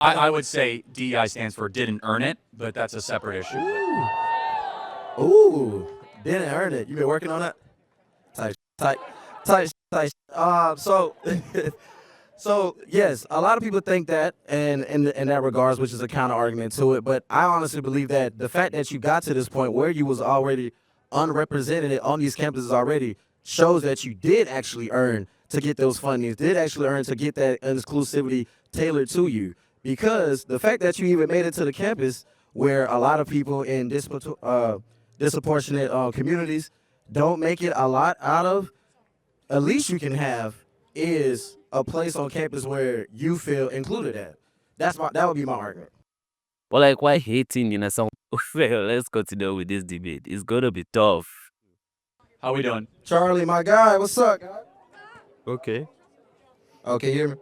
I would say DEI stands for didn't earn it, but that's a separate issue. Ooh, didn't earn it. You been working on that? Tight, tight, tight. So, so yes, a lot of people think that, and in that regards, which is a counter argument to it. But I honestly believe that the fact that you got to this point where you was already unrepresented on these campuses already shows that you did actually earn to get those fundings, did actually earn to get that exclusivity tailored to you. Because the fact that you even made it to the campus where a lot of people in disproportionate communities don't make it a lot out of, at least you can have is a place on campus where you feel included at. That would be my argument. But like, why hating in a song? Well, let's continue with this debate. It's gonna be tough. How we doing? Charlie, my guy, what's up, guy? Okay. Oh, can you hear me?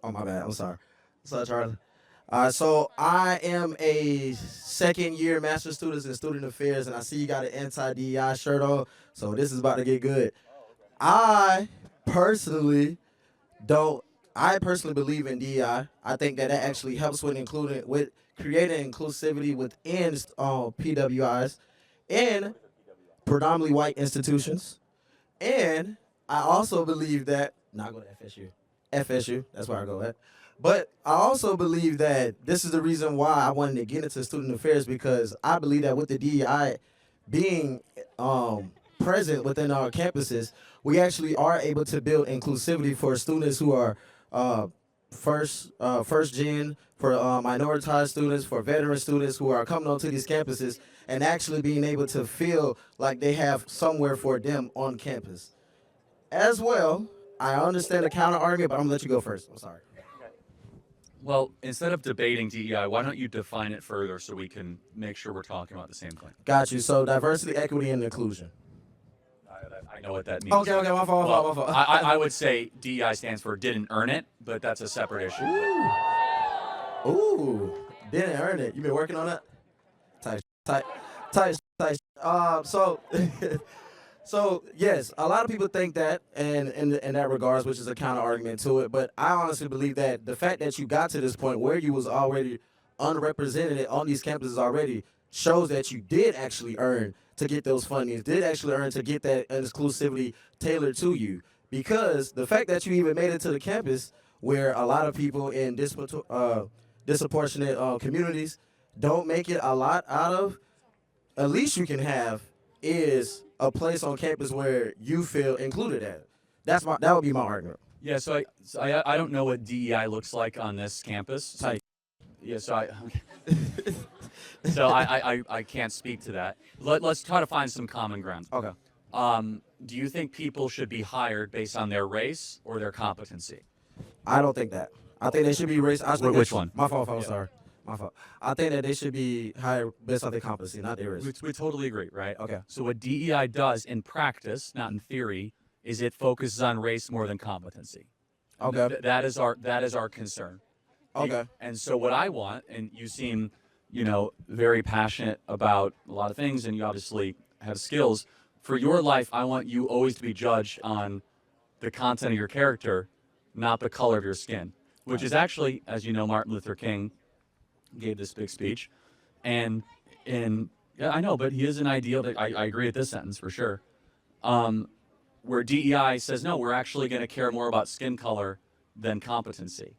Oh, my bad. I'm sorry. What's up, Charlie? So I am a second-year master's student in student affairs, and I see you got an anti-DEI shirt on, so this is about to get good. I personally don't. I personally believe in DEI. I think that actually helps with creating inclusivity within PWIs and predominantly white institutions. And I also believe that not go to FSU. FSU, that's where I go at. But I also believe that this is the reason why I wanted to get into student affairs, because I believe that with the DEI being present within our campuses, we actually are able to build inclusivity for students who are first gen, for minoritized students, for veteran students who are coming onto these campuses and actually being able to feel like they have somewhere for them on campus. As well, I understand the counter argument, but I'm gonna let you go first. I'm sorry. Well, instead of debating DEI, why don't you define it further so we can make sure we're talking about the same thing? Got you. So diversity, equity, and inclusion. I know what that means. Okay, my fault, Well, my fault. I would say DEI stands for didn't earn it, but that's a separate issue. Ooh, didn't earn it. You been working on that? Tight. So, so yes, a lot of people think that, and in that regards, which is a counter argument to it. But I honestly believe that the fact that you got to this point where you was already unrepresented on these campuses already shows that you did actually earn to get those fundings, did actually earn to get that exclusivity tailored to you. Because the fact that you even made it to the campus where a lot of people in disproportionate communities don't make it a lot out of, at least you can have is a place on campus where you feel included at. That would be my argument. Yeah, so I don't know what DEI looks like on this campus. Tight. Yeah, so I can't speak to that. Let's try to find some common ground. Okay. Do you think people should be hired based on their race or their competency? I don't think that. I think they should be raised. Which one? My fault. I'm sorry. My fault. I think that they should be hired based on their competency, not their race. We totally agree, right? Okay. So what DEI does in practice, not in theory, is it focuses on race more than competency. Okay. That is our concern. Okay. And so what I want, and you seem, very passionate about a lot of things, and you obviously have skills. For your life, I want you always to be judged on the content of your character, not the color of your skin, which is actually, as you know, Martin Luther King gave this big speech. And yeah, I know, but he is an ideal. I agree with this sentence for sure. Where DEI says, no, we're actually going to care more about skin color than competency.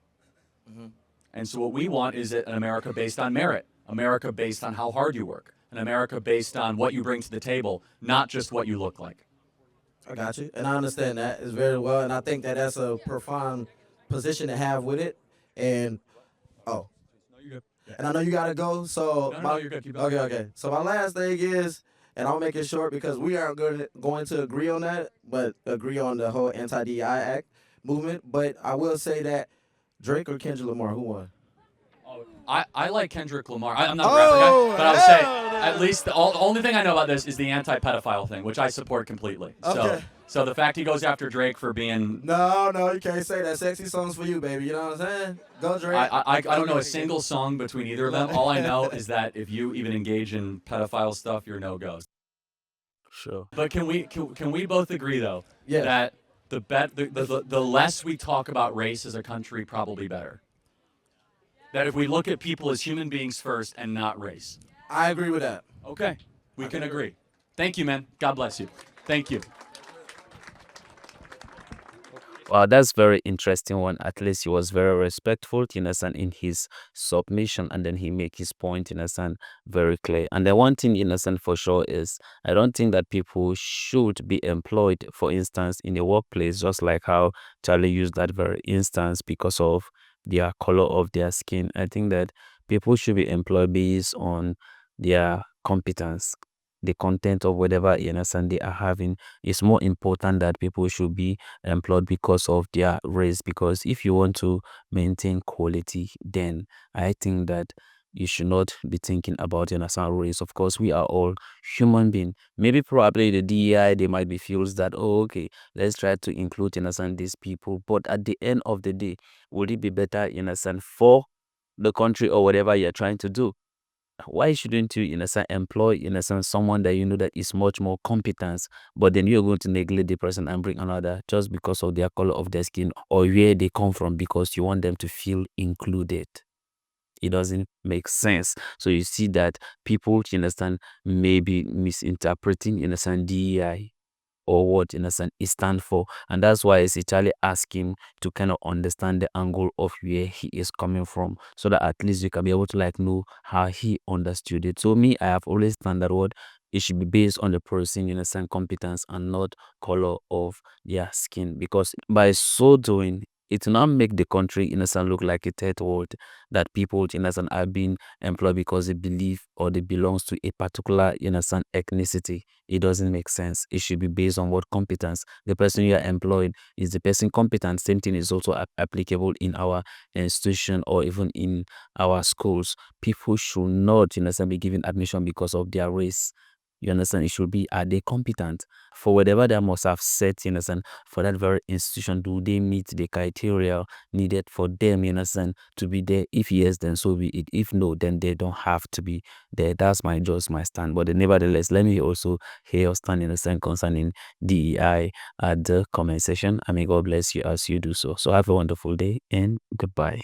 Mm-hmm. And so what we want is an America based on merit, America based on how hard you work, an America based on what you bring to the table, not just what you look like. I got you, and I understand that is very well, and I think that that's a profound position to have with it. And No, you're good. and I know you gotta go, so No, you're good. Keep going. okay. So my last thing is, and I'll make it short because we aren't going to agree on that, but agree on the whole anti-DEI act movement. But I will say that Drake or Kendrick Lamar, who won? I like Kendrick Lamar. I'm not a rapper guy, but I would say at least the only thing I know about this is the anti-pedophile thing, which I support completely. Okay. So the fact he goes after Drake for being No, you can't say that. Sexy songs for you, baby. You know what I'm saying? Go Drake. I don't know a single song between either of them. All I know is that if you even engage in pedophile stuff, you're no go. Sure. But can we both agree though Yes. that the less we talk about race as a country, probably better. That if we look at people as human beings first and not race. I agree with that. Okay, we can agree. Thank you, man. God bless you. Thank you. Wow, that's very interesting one. At least he was very respectful, you understand, in his submission, and then he make his point, you understand, very clear. And the one thing, you understand, for sure is I don't think that people should be employed, for instance, in a workplace, just like how Charlie used that very instance because of their color of their skin. I think that people should be employed based on their competence. The content of whatever, you understand, they are having is more important that people should be employed because of their race. Because if you want to maintain quality, then I think that you should not be thinking about, you understand, race. Of course, we are all human beings. Maybe probably the DEI, they might be feels that, oh, okay, let's try to include, you understand, these people. But at the end of the day, would it be better, you understand, for the country or whatever you're trying to do? Why shouldn't you, in a sense, employ, in a sense, someone that you know that is much more competent, but then you're going to neglect the person and bring another just because of their color of their skin or where they come from, because you want them to feel included? It doesn't make sense. So you see that people, you understand, may be misinterpreting, in a sense, DEI or what, in a sense, it stands for. And that's why it's actually ask him to kind of understand the angle of where he is coming from, so that at least you can be able to like know how he understood it. So me, I have always done that word. It should be based on the person, in a sense, competence and not color of their skin. Because by so doing, it will not make the country, in a sense, look like a third world, that people, in a sense, are being employed because they believe or they belongs to a particular, in a sense, ethnicity. It doesn't make sense. It should be based on what competence. The person you are employed, is the person competent? Same thing is also applicable in our institution or even in our schools. People should not, you understand, be given admission because of their race. You understand? It should be, are they competent for whatever they must have set, you understand, for that very institution? Do they meet the criteria needed for them, you understand, to be there? If yes, then so be it. If no, then they don't have to be there. That's my just my stand. But nevertheless, let me also hear your stand, in a sense, concerning DEI at the comment section. I may God bless you as you do so. So have a wonderful day and goodbye.